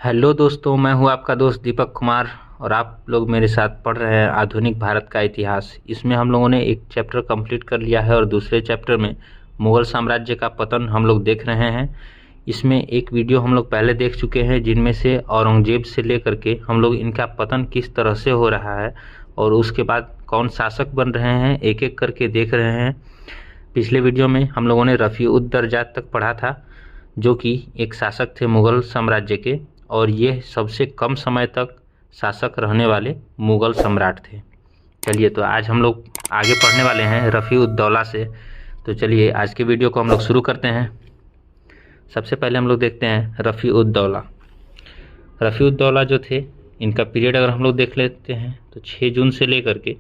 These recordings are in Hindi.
हेलो दोस्तों, मैं हूं आपका दोस्त दीपक कुमार और आप लोग मेरे साथ पढ़ रहे हैं आधुनिक भारत का इतिहास। इसमें हम लोगों ने एक चैप्टर कंप्लीट कर लिया है और दूसरे चैप्टर में मुग़ल साम्राज्य का पतन हम लोग देख रहे हैं। इसमें एक वीडियो हम लोग पहले देख चुके हैं जिनमें से औरंगजेब से लेकर के हम लोग इनका पतन किस तरह से हो रहा है और उसके बाद कौन शासक बन रहे हैं एक एक करके देख रहे हैं। पिछले वीडियो में हम लोगों ने रफ़ी-उद-दरजात तक पढ़ा था, जो कि एक शासक थे मुग़ल साम्राज्य के, और ये सबसे कम समय तक शासक रहने वाले मुग़ल सम्राट थे। चलिए, तो आज हम लोग आगे पढ़ने वाले हैं रफ़ी-उद-दौला से। तो चलिए आज के वीडियो को हम लोग शुरू करते हैं। सबसे पहले हम लोग देखते हैं रफ़ी-उद-दौला। रफ़ी-उद-दौला जो थे, इनका पीरियड अगर हम लोग देख लेते हैं तो 6 जून से लेकर के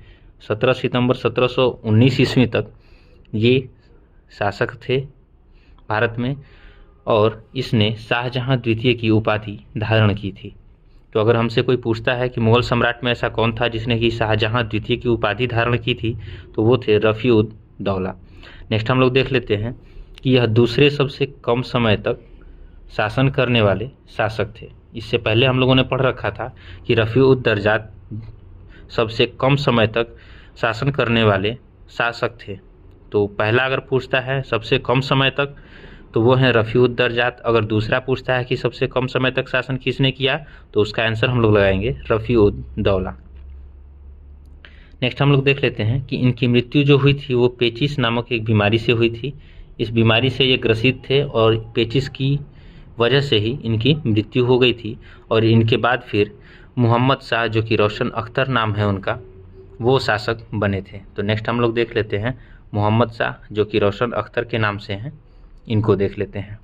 17 सितंबर 1719 ईस्वी तक ये शासक थे भारत में, और इसने शाहजहां द्वितीय की उपाधि धारण की थी। तो अगर हमसे कोई पूछता है कि मुग़ल सम्राट में ऐसा कौन था जिसने कि शाहजहां द्वितीय की उपाधि धारण की थी, तो वो थे रफ़ी-उद-दौला। नेक्स्ट हम लोग देख लेते हैं कि यह दूसरे सबसे कम समय तक शासन करने वाले शासक थे। इससे पहले हम लोगों ने पढ़ रखा था कि रफ़ी-उद-दरजात सबसे कम समय तक शासन करने वाले शासक थे। तो पहला अगर पूछता है सबसे कम समय तक, तो वो है रफ़ी-उद-दरजात। अगर दूसरा पूछता है कि सबसे कम समय तक शासन किसने किया, तो उसका आंसर हम लोग लगाएंगे रफ़ी-उद-दौला। नेक्स्ट हम लोग देख लेते हैं कि इनकी मृत्यु जो हुई थी वो पेचिस नामक एक बीमारी से हुई थी। इस बीमारी से ये ग्रसित थे और पेचिस की वजह से ही इनकी मृत्यु हो गई थी। और इनके बाद फिर मोहम्मद शाह, जो कि रोशन अख्तर नाम है उनका, वो शासक बने थे। तो नेक्स्ट हम लोग देख लेते हैं मोहम्मद शाह, जो कि रोशन अख्तर के नाम से हैं, इनको देख लेते हैं।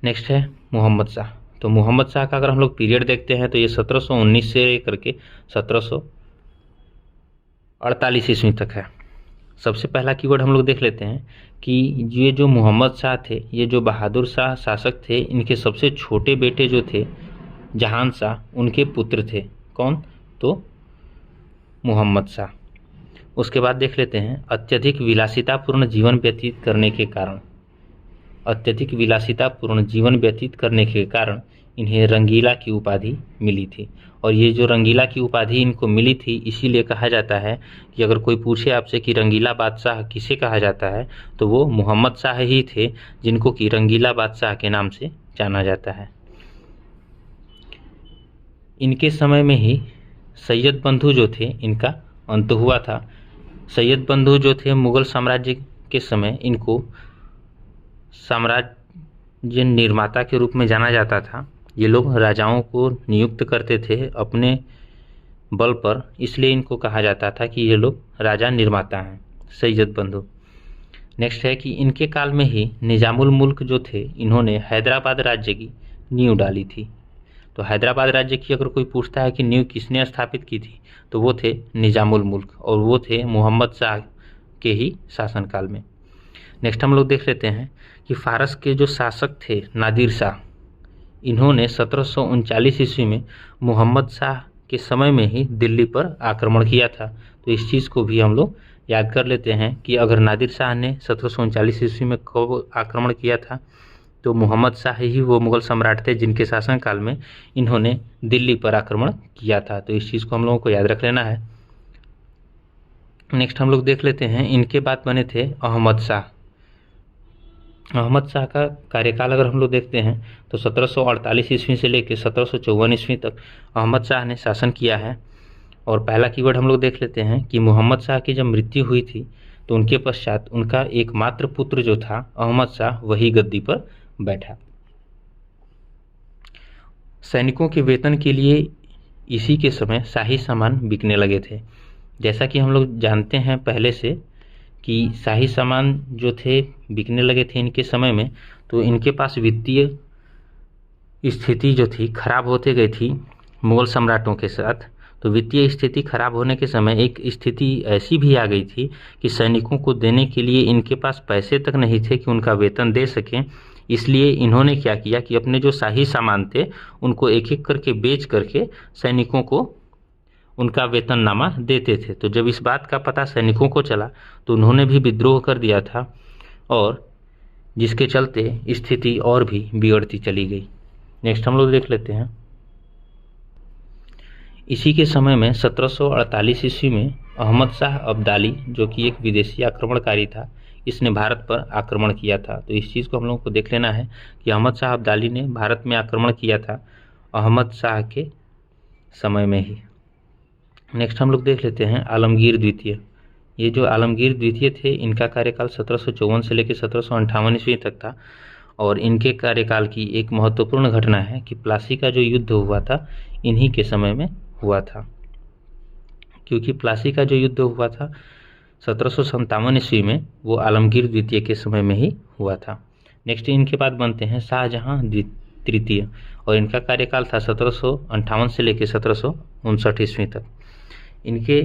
नेक्स्ट है मोहम्मद शाह। तो मोहम्मद शाह का अगर हम लोग पीरियड देखते हैं तो ये 1719 से लेकर के 1748 ईस्वी तक है। सबसे पहला कीवर्ड हम लोग देख लेते हैं कि ये जो मोहम्मद शाह थे, ये जो बहादुर शाह शासक थे, इनके सबसे छोटे बेटे जो थे जहान शाह, उनके पुत्र थे। कौन? तो मोहम्मद शाह। उसके बाद देख लेते हैं अत्यधिक विलासितापूर्ण जीवन व्यतीत करने के कारण। अत्यधिक विलासितापूर्ण जीवन व्यतीत करने के कारण इन्हें रंगीला की उपाधि मिली थी। और ये जो रंगीला की उपाधि इनको मिली थी, इसीलिए कहा जाता है कि अगर कोई पूछे आपसे कि रंगीला बादशाह किसे कहा जाता है, तो वो मोहम्मद शाह ही थे, जिनको कि रंगीला बादशाह के नाम से जाना जाता है। इनके समय में ही सैयद बंधु जो थे, इनका अंत हुआ था। सैयद बंधु जो थे मुग़ल साम्राज्य के समय, इनको साम्राज्य निर्माता के रूप में जाना जाता था। ये लोग राजाओं को नियुक्त करते थे अपने बल पर, इसलिए इनको कहा जाता था कि ये लोग राजा निर्माता हैं, सैयद बंधु। नेक्स्ट है कि इनके काल में ही निज़ामुल मुल्क जो थे, इन्होंने हैदराबाद राज्य की नींव डाली थी। तो हैदराबाद राज्य की अगर कोई पूछता है कि नींव किसने स्थापित की थी, तो वो थे निज़ामुल मुल्क, और वो थे मोहम्मद शाह के ही शासनकाल में। नेक्स्ट हम लोग देख लेते हैं कि फारस के जो शासक थे नादिर शाह, इन्होंने 1739 ईस्वी में मोहम्मद शाह के समय में ही दिल्ली पर आक्रमण किया था। तो इस चीज़ को भी हम लोग याद कर लेते हैं कि अगर नादिर शाह ने 1739 ईस्वी में कब आक्रमण किया था, तो मोहम्मद शाह ही वो मुग़ल सम्राट थे जिनके शासनकाल में इन्होंने दिल्ली पर आक्रमण किया था। तो इस चीज़ को हम लोगों को याद रख लेना है। नेक्स्ट हम लोग देख लेते हैं, इनके बाद बने थे अहमद शाह। अहमद शाह का कार्यकाल अगर हम लोग देखते हैं तो 1748 ईस्वी से लेकर 1754 ईस्वी तक अहमद शाह ने शासन किया है। और पहला कीवर्ड हम लोग देख लेते हैं कि मोहम्मद शाह की जब मृत्यु हुई थी, तो उनके पश्चात उनका एकमात्र पुत्र जो था अहमद शाह, वही गद्दी पर बैठा। सैनिकों के वेतन के लिए इसी के समय शाही सामान बिकने लगे थे। जैसा कि हम लोग जानते हैं पहले से कि शाही सामान जो थे बिकने लगे थे इनके समय में, तो इनके पास वित्तीय स्थिति जो थी खराब होते गई थी मुग़ल सम्राटों के साथ। तो वित्तीय स्थिति खराब होने के समय एक स्थिति ऐसी भी आ गई थी कि सैनिकों को देने के लिए इनके पास पैसे तक नहीं थे कि उनका वेतन दे सकें। इसलिए इन्होंने क्या किया कि अपने जो शाही सामान थे उनको एक एक करके बेच करके सैनिकों को उनका वेतननामा देते थे। तो जब इस बात का पता सैनिकों को चला, तो उन्होंने भी विद्रोह कर दिया था, और जिसके चलते स्थिति और भी बिगड़ती चली गई। नेक्स्ट हम लोग देख लेते हैं, इसी के समय में 1748 ईस्वी में अहमद शाह अब्दाली, जो कि एक विदेशी आक्रमणकारी था, इसने भारत पर आक्रमण किया था। तो इस चीज़ को हम लोगों को देख लेना है कि अहमद शाह अब्दाली ने भारत में आक्रमण किया था अहमद शाह के समय में ही। नेक्स्ट हम लोग देख लेते हैं आलमगीर द्वितीय। ये जो आलमगीर द्वितीय थे, इनका कार्यकाल 1754 से लेकर 1758 ईस्वी तक था। और इनके कार्यकाल की एक महत्वपूर्ण घटना है कि प्लासी का जो युद्ध हुआ था इन्हीं के समय में हुआ था, क्योंकि प्लासी का जो युद्ध हुआ था 1757 ईस्वी में, वो आलमगीर द्वितीय के समय में ही हुआ था। नेक्स्ट इनके बाद बनते हैं शाहजहां तृतीय, और इनका कार्यकाल था 1758 से लेकर 1759 ईस्वी तक। इनके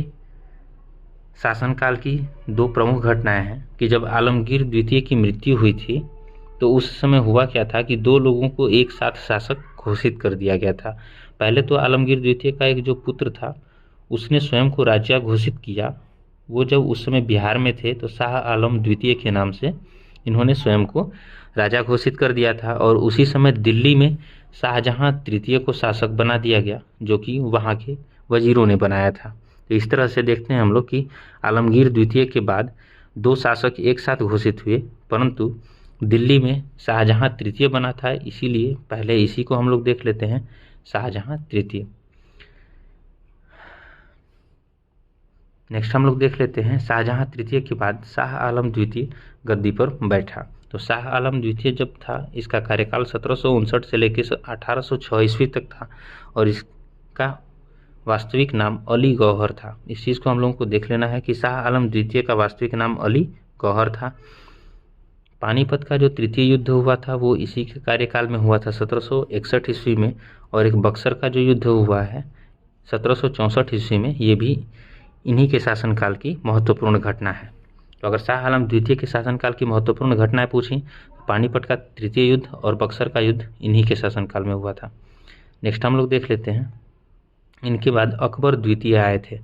शासनकाल की दो प्रमुख घटनाएं हैं कि जब आलमगीर द्वितीय की मृत्यु हुई थी तो उस समय हुआ क्या था कि दो लोगों को एक साथ शासक घोषित कर दिया गया था। पहले तो आलमगीर द्वितीय का एक जो पुत्र था उसने स्वयं को राजा घोषित किया। वो जब उस समय बिहार में थे तो शाह आलम द्वितीय के नाम से इन्होंने स्वयं को राजा घोषित कर दिया था, और उसी समय दिल्ली में शाहजहां तृतीय को शासक बना दिया गया, जो कि वहाँ के वजीरों ने बनाया था। तो इस तरह से देखते हैं हम लोग कि आलमगीर द्वितीय के बाद दो शासक एक साथ घोषित हुए, परंतु दिल्ली में शाहजहां तृतीय बना था, इसीलिए पहले इसी को हम लोग देख लेते हैं, शाहजहां तृतीय। नेक्स्ट हम लोग देख लेते हैं शाहजहां तृतीय के बाद शाह आलम द्वितीय गद्दी पर बैठा। तो शाह आलम द्वितीय जब था, इसका कार्यकाल 1759 से लेकर 1806 ईस्वी तक था, और इसका वास्तविक नाम अली गौहर था। इस चीज़ को हम लोगों को देख लेना है कि शाह आलम द्वितीय का वास्तविक नाम अली गौहर था। पानीपत का जो तृतीय युद्ध हुआ था वो इसी के कार्यकाल में हुआ था 1761 ईस्वी में, और एक बक्सर का जो युद्ध हुआ है 1764 ईस्वी में, ये भी इन्हीं के शासनकाल की महत्वपूर्ण घटना है। तो अगर शाह आलम द्वितीय के शासनकाल की महत्वपूर्ण घटनाएं पूछी तो पानीपत का तृतीय युद्ध और बक्सर का युद्ध इन्हीं के शासनकाल में हुआ था। नेक्स्ट हम लोग देख लेते हैं, इनके बाद अकबर द्वितीय आए थे।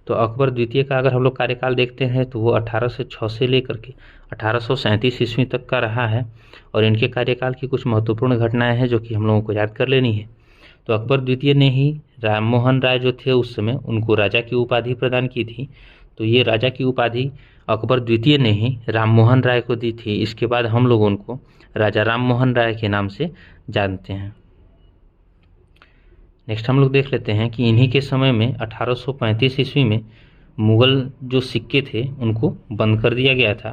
तो अकबर द्वितीय का अगर हम लोग कार्यकाल देखते हैं तो वो 1806 से लेकर के 1837 ईस्वी तक का रहा है, और इनके कार्यकाल की कुछ महत्वपूर्ण घटनाएं हैं जो कि हम लोगों को याद कर लेनी है। तो अकबर द्वितीय ने ही राम मोहन राय जो थे उस समय, उनको राजा की उपाधि प्रदान की थी। तो ये राजा की उपाधि अकबर द्वितीय ने ही राम मोहन राय को दी थी। इसके बाद हम लोग उनको राजा राम मोहन राय के नाम से जानते हैं। नेक्स्ट हम लोग देख लेते हैं कि इन्हीं के समय में 1835 ईस्वी में मुग़ल जो सिक्के थे उनको बंद कर दिया गया था।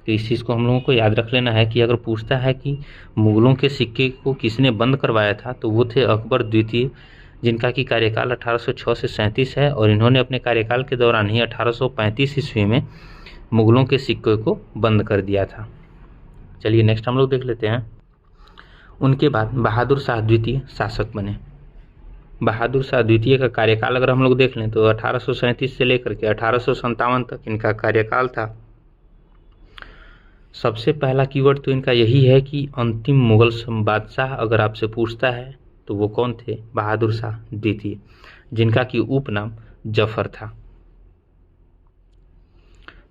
तो इस चीज़ को हम लोगों को याद रख लेना है कि अगर पूछता है कि मुग़लों के सिक्के को किसने बंद करवाया था, तो वो थे अकबर द्वितीय, जिनका कि कार्यकाल 1806 से 37 है, और इन्होंने अपने कार्यकाल के दौरान ही 1835 ईस्वी में मुग़लों के सिक्के को बंद कर दिया था। चलिए नेक्स्ट हम लोग देख लेते हैं, उनके बाद बहादुर शाह द्वितीय शासक बने। बहादुर शाह द्वितीय का कार्यकाल अगर हम लोग देख लें तो 1837 से लेकर के 1857 तक इनका कार्यकाल था। सबसे पहला कीवर्ड तो इनका यही है कि अंतिम मुगल बादशाह अगर आपसे पूछता है तो वो कौन थे? बहादुर शाह द्वितीय, जिनका कि उपनाम जफर था।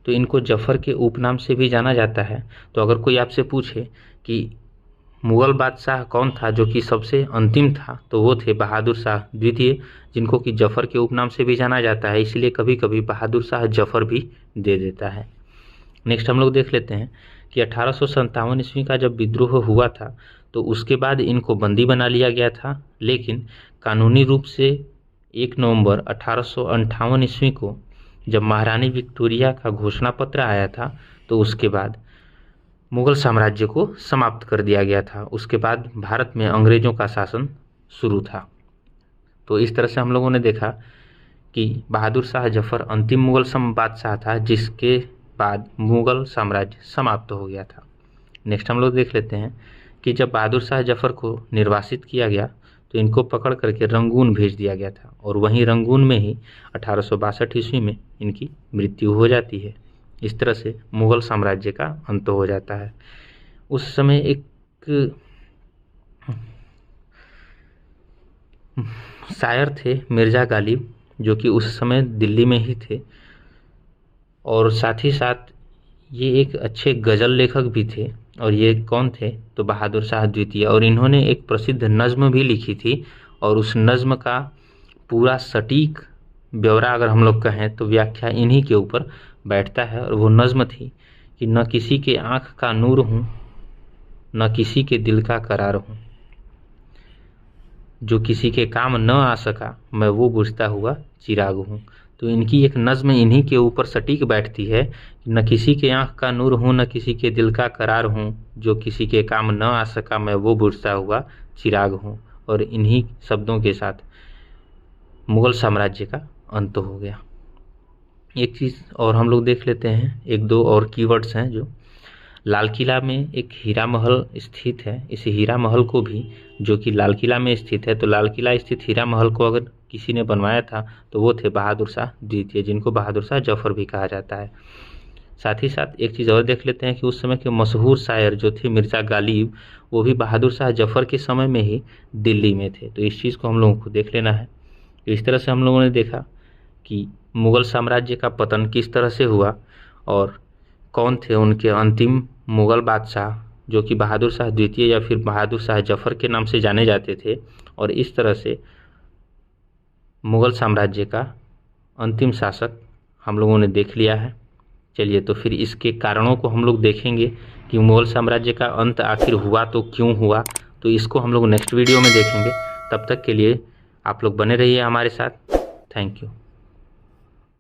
तो इनको जफर के उपनाम से भी जाना जाता है। तो अगर कोई आपसे पूछे कि मुग़ल बादशाह कौन था जो कि सबसे अंतिम था, तो वो थे बहादुर शाह द्वितीय, जिनको कि जफर के उपनाम से भी जाना जाता है, इसलिए कभी कभी बहादुर शाह जफर भी दे देता है। नेक्स्ट हम लोग देख लेते हैं कि 1857 ईस्वी का जब विद्रोह हुआ था तो उसके बाद इनको बंदी बना लिया गया था, लेकिन कानूनी रूप से 1 नवंबर 1858 ईस्वी को जब महारानी विक्टोरिया का घोषणा पत्र आया था तो उसके बाद मुग़ल साम्राज्य को समाप्त कर दिया गया था। उसके बाद भारत में अंग्रेज़ों का शासन शुरू था। तो इस तरह से हम लोगों ने देखा कि बहादुर शाह जफर अंतिम मुग़ल बादशाह था, जिसके बाद मुग़ल साम्राज्य समाप्त हो गया था। नेक्स्ट हम लोग देख लेते हैं कि जब बहादुर शाह जफर को निर्वासित किया गया तो इनको पकड़ करके रंगून भेज दिया गया था, और वहीं रंगून में ही 1862 ईस्वी में इनकी मृत्यु हो जाती है। इस तरह से मुग़ल साम्राज्य का अंत हो जाता है। उस समय एक शायर थे मिर्ज़ा गालिब, जो कि उस समय दिल्ली में ही थे, और साथ ही साथ ये एक अच्छे गज़ल लेखक भी थे। और ये कौन थे? तो बहादुर शाह द्वितीय। और इन्होंने एक प्रसिद्ध नज़्म भी लिखी थी और उस नज़्म का पूरा सटीक ब्यौरा अगर हम लोग कहें तो व्याख्या इन्हीं के ऊपर बैठता है। और वो नज़्म थी कि न किसी के आँख का नूर हूँ, न किसी के दिल का करार हूँ, जो किसी के काम न आ सका मैं वो बुझता हुआ चिराग हूँ। तो इनकी एक नज़्म इन्हीं के ऊपर सटीक बैठती है कि न किसी के आँख का नूर हूँ, न किसी के दिल का करार हूँ, जो किसी के काम न आ सका मैं वो बुझता हुआ चिराग हूँ। और इन्हीं शब्दों के साथ मुग़ल साम्राज्य का अंत हो गया। एक चीज़ और हम लोग देख लेते हैं, एक दो और कीवर्ड्स हैं। जो लाल किला में एक हीरा महल स्थित है, इस हीरा महल को भी, जो कि लाल किला में स्थित है, तो लाल किला स्थित हीरा महल को अगर किसी ने बनवाया था तो वो थे बहादुर शाह द्वितीय, जिनको बहादुर शाह जफ़र भी कहा जाता है। साथ ही साथ एक चीज़ और देख लेते हैं कि उस समय के मशहूर शायर जो थे मिर्ज़ा गालिब, वो भी बहादुर शाह जफ़र के समय में ही दिल्ली में थे। तो इस चीज़ को हम लोगों को देख लेना है। तो इस तरह से हम लोगों ने देखा कि मुग़ल साम्राज्य का पतन किस तरह से हुआ और कौन थे उनके अंतिम मुग़ल बादशाह, जो कि बहादुर शाह द्वितीय या फिर बहादुर शाह जफ़र के नाम से जाने जाते थे। और इस तरह से मुग़ल साम्राज्य का अंतिम शासक हम लोगों ने देख लिया है। चलिए, तो फिर इसके कारणों को हम लोग देखेंगे कि मुग़ल साम्राज्य का अंत आखिर हुआ तो क्यों हुआ। तो इसको हम लोग नेक्स्ट वीडियो में देखेंगे। तब तक के लिए आप लोग बने रहिए हमारे साथ। Thank you.